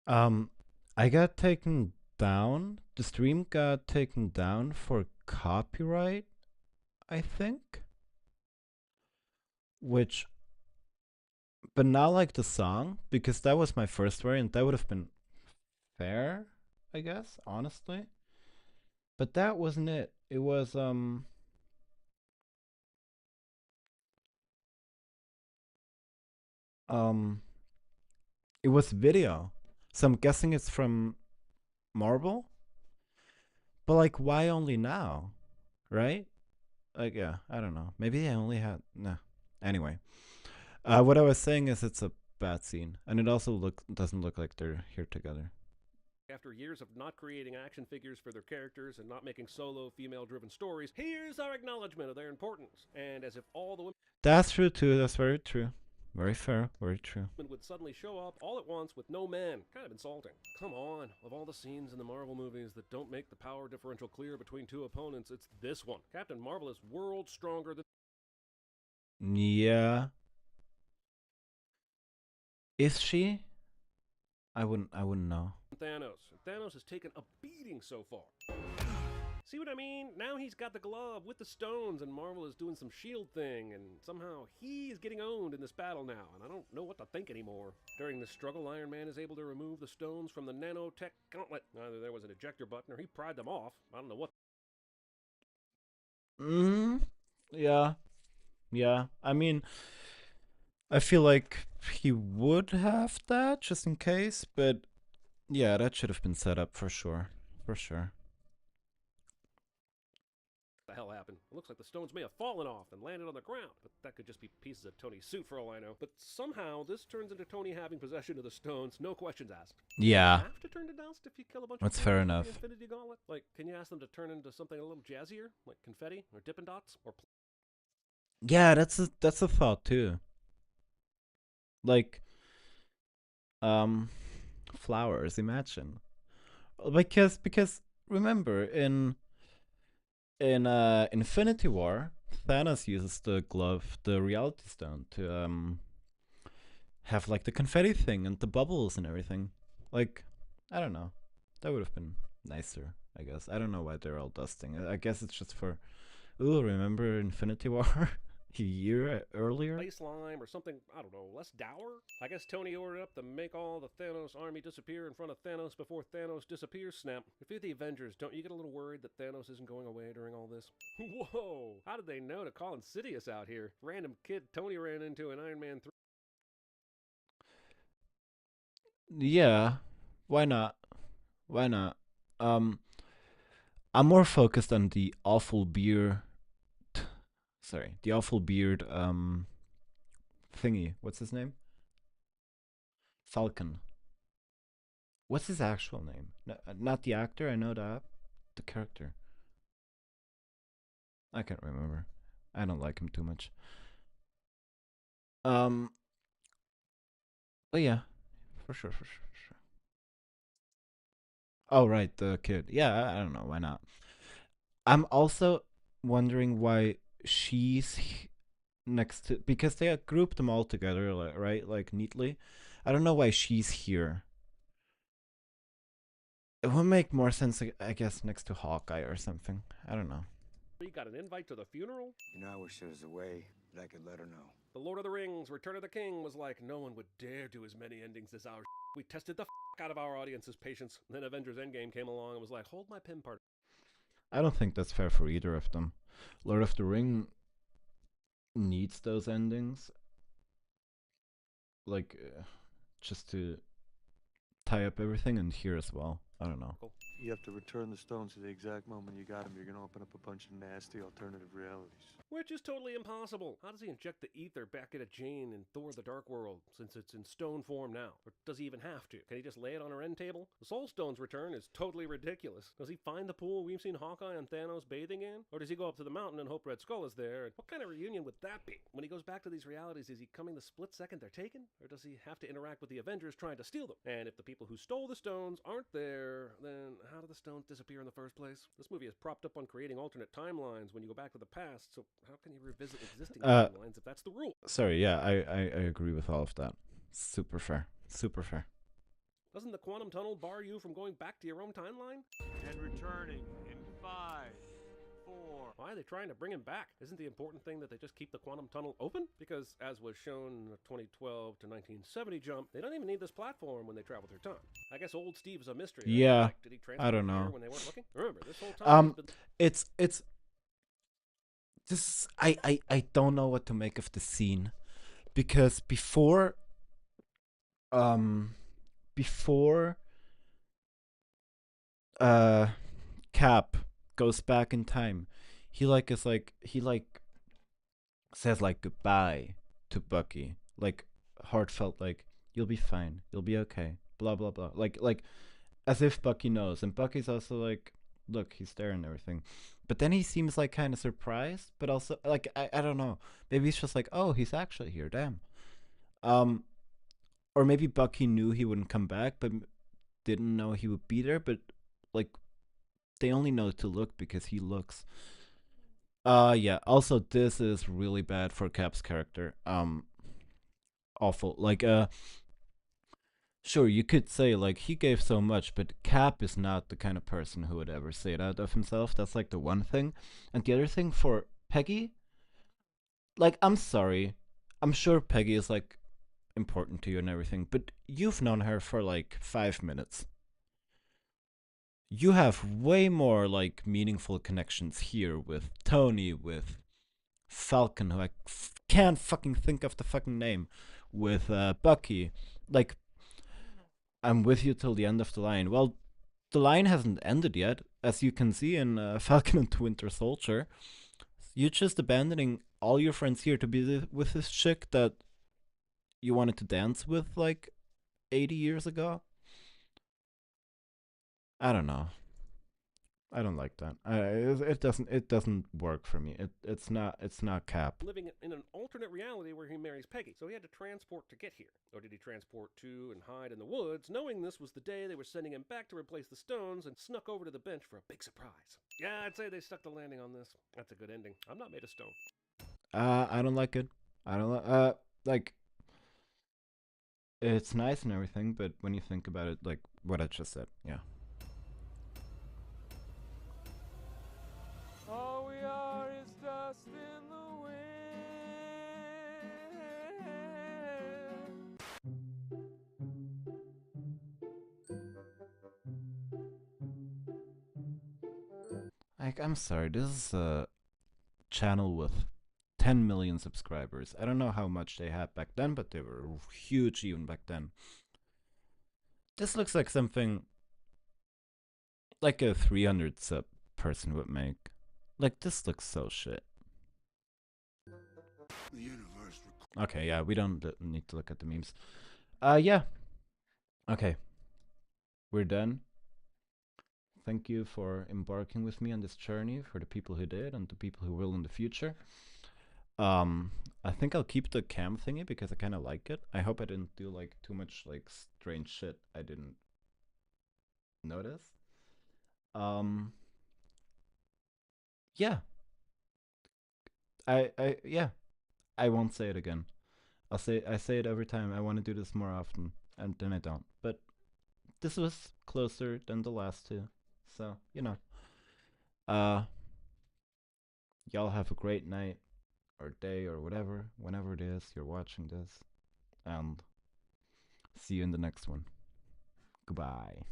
Um, I got taken down. The stream got taken down for copyright, I think. Which, but not like the song, because that was my first variant. That would have been fair, I guess, honestly. But that wasn't it. It was um it was video. So I'm guessing it's from Marble. But like why only now? Right? Like yeah, I don't know. Maybe I only had nah. Anyway. What I was saying is it's a bad scene. And it also doesn't look like they're here together. After years of not creating action figures for their characters and not making solo female driven stories, here's our acknowledgement of their importance. And as if all the women That's true too, that's very true. Very fair, very true. would suddenly show up all at once with no men. Kind of insulting. Come on, of all the scenes in the Marvel movies that don't make the power differential clear between two opponents, it's this one. Captain Marvel is worlds stronger than Yeah. Is she? I wouldn't know. Thanos. And Thanos has taken a beating so far. See what I mean? Now he's got the glove with the stones, and Marvel is doing some shield thing, and somehow he's getting owned in this battle now, and I don't know what to think anymore. During the struggle, Iron Man is able to remove the stones from the nanotech gauntlet. Either there was an ejector button or he pried them off. I don't know what. Mm, yeah. Yeah. I mean, I feel like he would have that just in case, but yeah, that should have been set up for sure. For sure. The hell happened? It looks like the stones may have fallen off and landed on the ground, but that could just be pieces of Tony's suit for all I know. But somehow this turns into Tony having possession of the stones, no questions asked. Do they Yeah, have to turn to dust if you kill a bunch of that's fair Thanos with the enough. Infinity Gauntlet? Like, can you ask them to turn into something a little jazzier, like confetti or Dippin' Dots or Yeah, that's a thought too. Like, um, flowers. Imagine, because remember in Infinity War, Thanos uses the glove, the Reality Stone, to have like the confetti thing and the bubbles and everything. Like, I don't know. That would have been nicer, I guess. I don't know why they're all dusting. I guess it's just for. Ooh, remember Infinity War? A year earlier? ice lime or something, I don't know, less dour? I guess Tony ordered up to make all the Thanos army disappear in front of Thanos before Thanos disappears, snap. If you're the Avengers, don't you get a little worried that Thanos isn't going away during all this? Whoa! How did they know to call Insidious out here? Random kid Tony ran into in Iron Man 3. Yeah. Why not? Why not? Um, I'm more focused on the awful beard. Sorry, the awful beard. Thingy. What's his name? Falcon. What's his actual name? Not the actor. I know that. The character. I can't remember. I don't like him too much. Um. But yeah, for sure, for sure, for sure. Oh right, the kid. Yeah, I don't know. Why not? I'm also wondering why she's next to, because they had grouped them all together, right? Like neatly. I don't know why she's here. It would make more sense, I guess, next to Hawkeye or something. I don't know. Got an invite to the funeral? I wish there was a way that I could let her know. The Lord of the Rings, Return of the King was like, no one would dare do as many endings as ours. We tested the out of our audience's patience. Then Avengers Endgame came along and was like, hold my pin part. I don't think that's fair for either of them. Lord of the Ring needs those endings, like just to tie up everything, and here as well. I don't know. You have to return the stones to the exact moment you got them. You're going to open up a bunch of nasty alternative realities. Which is totally impossible. How does he inject the ether back into Jane in Thor the Dark World, since it's in stone form now? Or does he even have to? Can he just lay it on her end table? The Soul Stone's return is totally ridiculous. Does he find the pool we've seen Hawkeye and Thanos bathing in? Or does he go up to the mountain and hope Red Skull is there? And what kind of reunion would that be? When he goes back to these realities, is he coming the split second they're taken? Or does he have to interact with the Avengers trying to steal them? And if the people who stole the stones aren't there, then how do the stones disappear in the first place? This movie is propped up on creating alternate timelines when you go back to the past, so how can you revisit existing timelines if that's the rule? Sorry, yeah, I agree with all of that. Super fair. Super fair. Doesn't the quantum tunnel bar you from going back to your own timeline? And returning in 5, 4. Why are they trying to bring him back? Isn't the important thing that they just keep the quantum tunnel open? Because, as was shown in the 2012 to 1970 jump, they don't even need this platform when they travel through time. I guess old Steve's a mystery. Right? Yeah, Like, did he I don't transport here know. when they weren't looking? Remember, this whole time he's been... It's this. I don't know what to make of the scene, because um before uh Cap goes back in time, he says like goodbye to Bucky, like heartfelt, like you'll be fine, you'll be okay, blah blah blah, like as if Bucky knows, and Bucky's also like, look, he's there and everything. But then he seems like kind of surprised, but also like I don't know, maybe he's just like, oh, he's actually here, damn. Um, or maybe Bucky knew he wouldn't come back, but didn't know he would be there. But like they only know to look because he looks. Yeah. Also, this is really bad for Cap's character. Awful. Like sure, you could say like he gave so much, but Cap is not the kind of person who would ever say that of himself. That's like the one thing. And the other thing for Peggy, like I'm sorry, I'm sure Peggy is like important to you and everything, but you've known her for like 5 minutes. You have way more like meaningful connections here with Tony, with Falcon, who can't fucking think of the fucking name, with Bucky. Like, I'm with you till the end of the line. Well, the line hasn't ended yet, as you can see in Falcon and the Winter Soldier. You're just abandoning all your friends here to be with this chick that you wanted to dance with like 80 years ago. I don't know. I don't like that. It doesn't work for me. It's not Cap. living in an alternate reality where he marries Peggy, so he had to transport to get here. Or did he transport to and hide in the woods, knowing this was the day they were sending him back to replace the stones, and snuck over to the bench for a big surprise? Yeah, I'd say they stuck the landing on this. That's a good ending. I'm not made of stone. I don't like it. I don't like it's nice and everything, but when you think about it, like what I just said, yeah. All we are is dust in the wind. Like I'm sorry, this is a channel with 10 million subscribers. I don't know how much they had back then, but they were huge even back then. This looks like something like a 300 sub person would make. Like this looks so shit. Okay, yeah, we don't need to look at the memes. Yeah. Okay. We're done. Thank you for embarking with me on this journey, for the people who did and the people who will in the future. I think I'll keep the cam thingy because I kind of like it. I hope I didn't do like too much like strange shit I didn't notice. Yeah. Yeah. I won't say it again. I say it every time. I want to do this more often, and then I don't. But this was closer than the last two, so you know. Uh, y'all have a great night or day or whatever, whenever it is you're watching this, and see you in the next one. Goodbye.